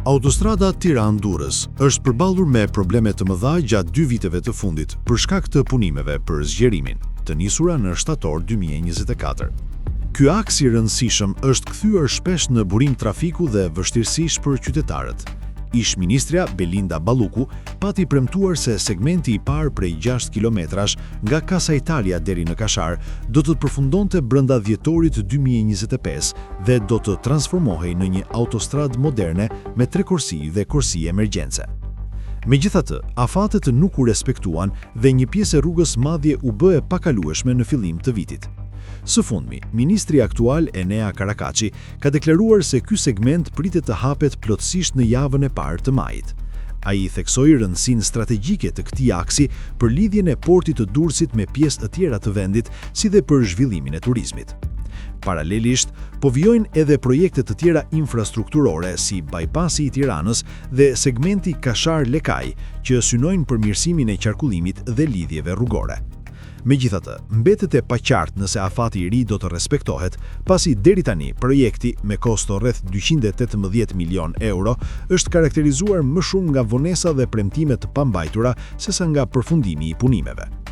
Autostrada Tiranë-Durrës është përballur me probleme të mëdha gjatë 2 viteve të fundit për shkak të punimeve për zgjerimin, të nisura në shtator 2024. Ky aks i rëndësishëm është kthyer shpesh në burim trafiku dhe vështirësish për qytetarët. Ish-ministrja Belinda Balluku pati premtuar se segmenti i parë prej 6 kilometrash nga Casa Italia deri në Kashar do të përfundonte brenda dhjetorit 2025 dhe do të transformohej në një autostradë moderne me 3 kursi dhe kursi emergjence. Megjithatë, afatet nuk u respektuan dhe një pjesë e rrugës madje u bë e pakalueshme në fillim të vitit. Së fundmi, ministri aktual Enea Karakaçi ka deklaruar se ky segment pritet të hapet plotësisht në javën e parë të majit. Ai theksoi rëndësinë strategjike të këtij aksi për lidhjen e portit të Durrësit me pjesë të tjera të vendit, si dhe për zhvillimin e turizmit. Paralelisht, po vijojnë edhe projekte të tjera infrastrukturore si bypassi i Tiranës dhe segmenti Kashar-Lekaj, që synojnë përmirësimin e qarkullimit dhe lidhjeve rrugore. Megjithatë, mbetet e paqartë nëse afati i ri do të respektohet, pasi deri tani projekti me kosto rreth 218 milion euro është karakterizuar më shumë nga vonesa dhe premtime të pambajtura sesa nga përfundimi i punimeve.